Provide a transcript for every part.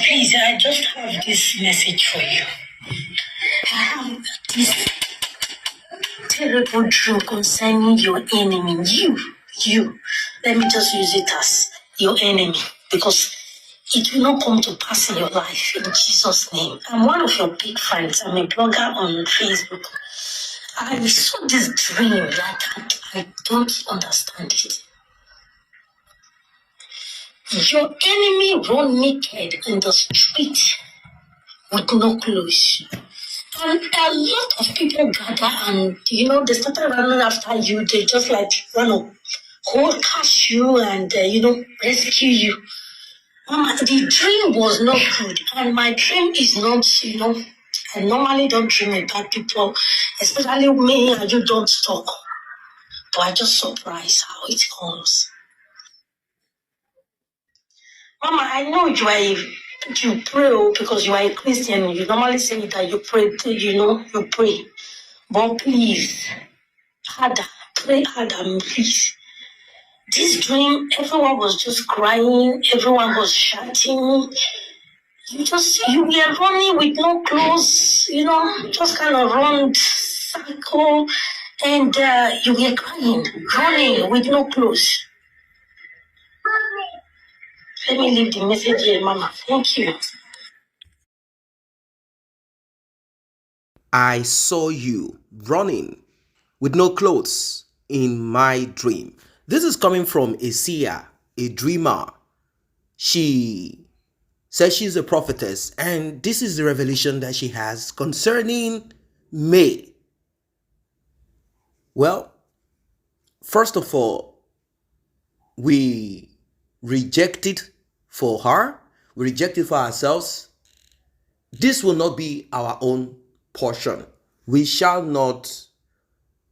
Please, I just have this message for you. I have this terrible dream concerning your enemy. You. Let me just use it as your enemy because it will not come to pass in your life in Jesus' name. I'm one of your big friends. I'm a blogger on Facebook. I saw this dream that I don't understand it. Your enemy run naked in the street with no clothes. And a lot of people gather and, they started running after you. They just like run up, hold, catch you and, rescue you. Mama, the dream was not good. And my dream is not, I normally don't dream about people, especially me and you don't talk. But I just surprised how it comes. Mama, I know you pray because you are a Christian. You normally say that you pray, you pray. But please, pray harder, please. This dream, everyone was just crying, everyone was shouting. You were running with no clothes, just kind of run circle, and you were crying, running with no clothes. Let me leave the message here, Mama. Thank you. I saw you running with no clothes in my dream. This is coming from a seer, a dreamer. She says she's a prophetess, and this is the revelation that she has concerning May. Well, first of all, we reject it for her, we reject it for ourselves. This will not be our own portion. We shall not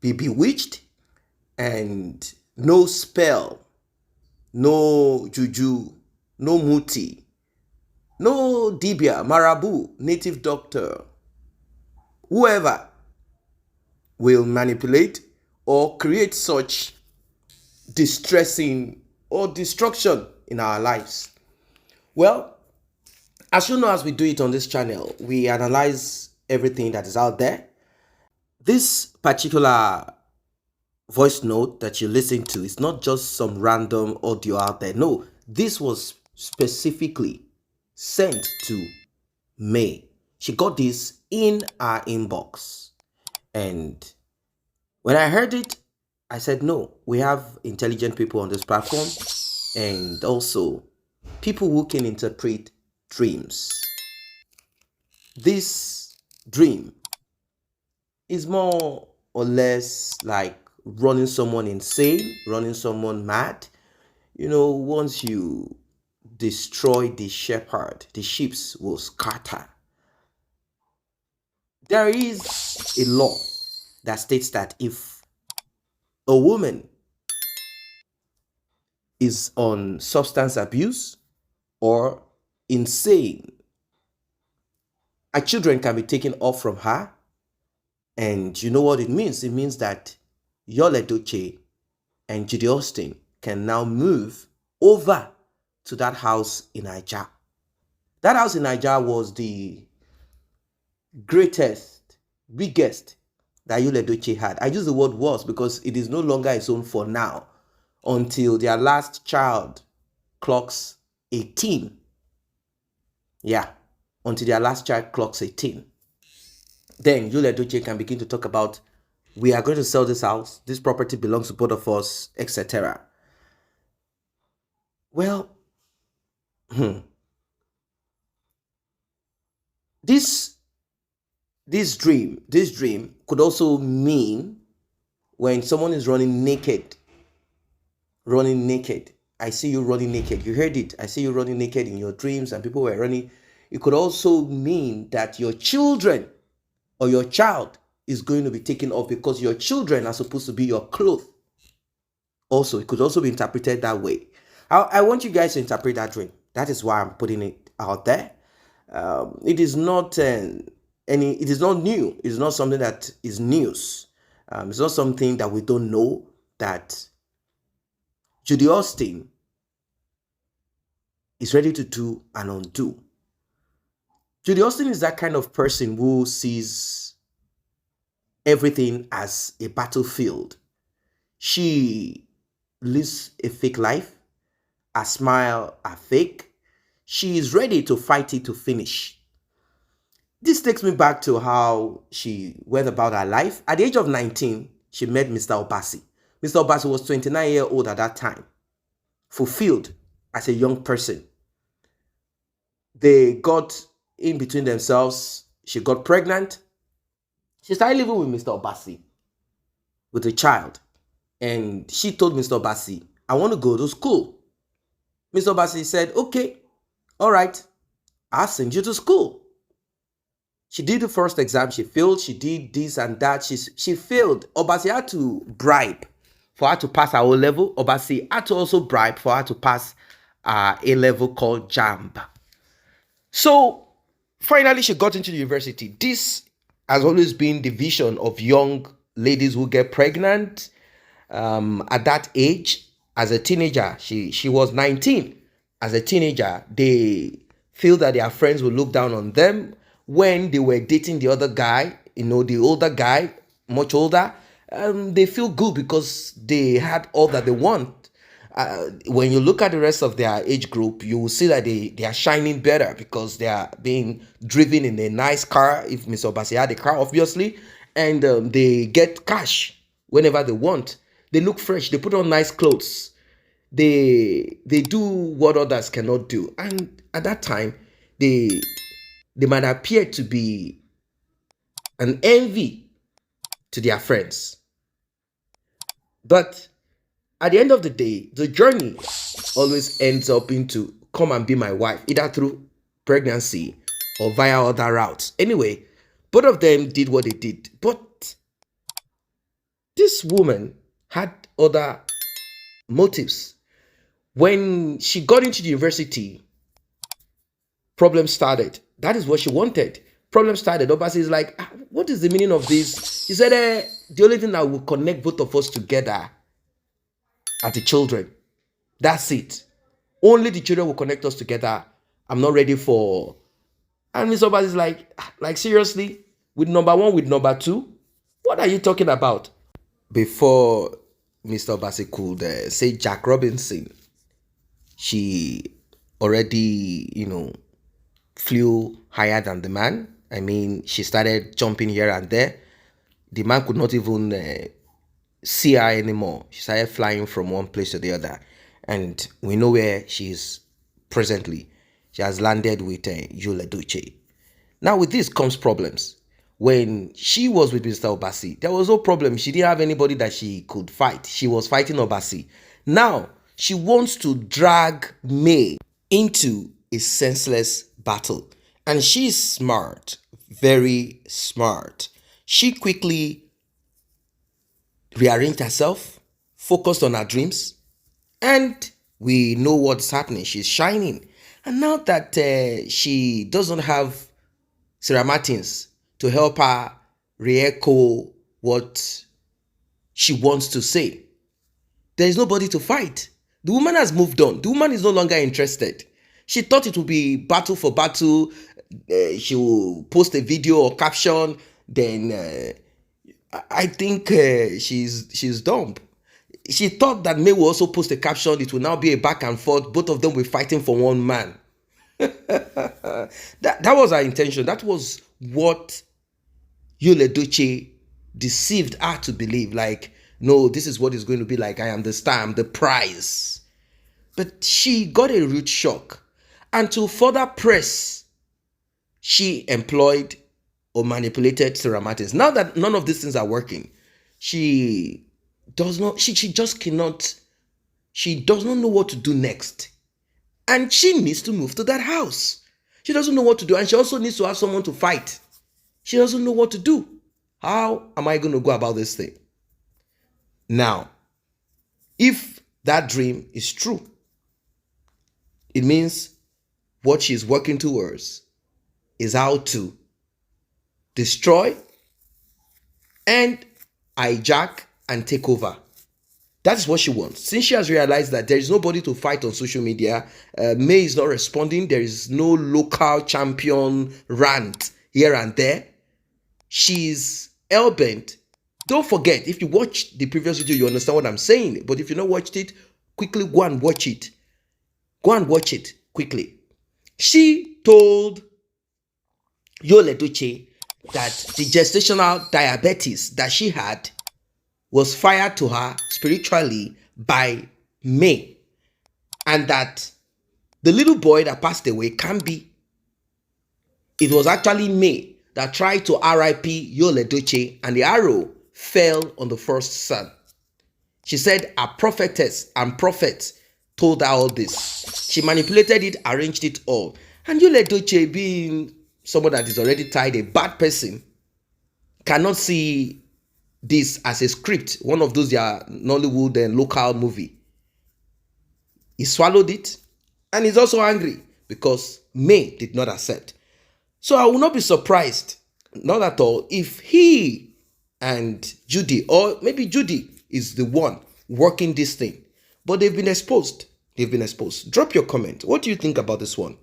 be bewitched, and no spell, no juju, no muti, no dibia, marabu, native doctor, whoever will manipulate or create such distressing or destruction in our lives. Well, as you know, as we do it on this channel, we analyze everything that is out there. This particular voice note that you listen to is not just some random audio out there. No, this was specifically sent to May. She got this in our inbox. And when I heard it, I said, no, we have intelligent people on this platform and also people who can interpret dreams. This dream is more or less like running someone insane, running someone mad. Once you destroy the shepherd, the sheep will scatter. There is a law that states that if a woman is on substance abuse or insane, her children can be taken off from her. And you know what it means? It means that your Edochie and Judy Austin can now move over to that house in Mađt. That house in Mađt was the greatest, biggest that Edochie had. I use the word was because it is no longer its own for now until their last child clocks 18. Yeah, until their last child clocks 18. Then Edochie can begin to talk about, we are going to sell this house, this property belongs to both of us, etc. Well, this dream could also mean when someone is running naked. I see you running naked. You heard it. I see you running naked in your dreams, and people were running. It could also mean that your children or your child is going to be taken off because your children are supposed to be your clothes. Also, it could also be interpreted that way. I want you guys to interpret that dream. That is why I'm putting it out there. It is not it is not new. It is not something that is news. It's not something that we don't know that Judy Austin is ready to do and undo. Judy Austin is that kind of person who sees everything as a battlefield. She lives a fake life. Her smile are fake. She is ready to fight it to finish. This takes me back to how she went about her life. At the age of 19, she met Mr. Obasi. Mr. Obasi was 29 years old at that time, fulfilled as a young person. They got in between themselves. She got pregnant. She started living with Mr. Obasi, with a child. And she told Mr. Obasi, I want to go to school. Mr. Obasi said, okay, all right, I'll send you to school. She did the first exam, she failed, she did this and that, she failed. Obasi had to bribe for her to pass her O-level. Obasi had to also bribe for her to pass a level called JAMB. So finally she got into the university. This has always been the vision of young ladies who get pregnant at that age. As a teenager, she was 19. As a teenager, they feel that their friends will look down on them. When they were dating the other guy, the older guy, much older, they feel good because they had all that they want. When you look at the rest of their age group, you will see that they are shining better because they are being driven in a nice car. If Mr. Obasi had a car, obviously, and they get cash whenever they want. They look fresh. They put on nice clothes. They do what others cannot do. And at that time, they might appear to be an envy to their friends. But at the end of the day, the journey always ends up into come and be my wife, either through pregnancy or via other routes. Anyway, both of them did what they did. But this woman had other motives. When she got into the university, problems started. That is what she wanted. Problem started. Obasi is like, what is the meaning of this? He said, the only thing that will connect both of us together are the children. That's it. Only the children will connect us together. I'm not ready for... And Mr. Obasi is like seriously? With number one, with number two? What are you talking about? Before Mr. Obasi could say Jack Robinson, she already, flew higher than the man. I mean, she started jumping here and there. The man could not even see her anymore. She started flying from one place to the other. And we know where she is presently. She has landed with Edochie. Now with this comes problems. When she was with Mr. Obasi, there was no problem. She didn't have anybody that she could fight. She was fighting Obasi. Now, she wants to drag May into a senseless battle. And she's smart, very smart. She quickly rearranged herself, focused on her dreams, and we know what's happening. She's shining. And now that she doesn't have Sarah Martins to help her re-echo what she wants to say, there is nobody to fight. The woman has moved on. The woman is no longer interested. She thought it would be battle for battle. She will post a video or caption. Then I think she's dumb. She thought that May will also post a caption. It will now be a back and forth. Both of them were fighting for one man. that was her intention. That was what Edochie deceived her to believe. Like, no, this is what it's going to be like. I am the star. I'm the prize. But she got a rude shock. And to further press, she employed or manipulated Sarah Martins. Now that none of these things are working, she does not know what to do next. And she needs to move to that house. She doesn't know what to do. And she also needs to have someone to fight. She doesn't know what to do. How am I going to go about this thing? Now, if that dream is true, it means what she's working towards is how to destroy and hijack and take over That's what she wants. Since she has realized that there is nobody to fight on social media, May is not responding, there is no local champion rant here and there, she's hell-bent. Don't forget, if you watch the previous video, you understand what I'm saying. But if you not watched it, quickly go and watch it. Go and watch it quickly. She told Edochie that the gestational diabetes that she had was fired to her spiritually by May, and that the little boy that passed away can't be. It was actually May that tried to RIP Edochie, and the arrow fell on the first son. She said a prophetess and prophet told her all this. She manipulated it, arranged it all. And Edochie, being someone that is already tied, a bad person, cannot see this as a script, one of those Nollywood and local movie. He swallowed it, and he's also angry because May did not accept. So I will not be surprised, not at all, if he and Judy, or maybe Judy is the one working this thing, but they've been exposed. Drop your comment. What do you think about this one?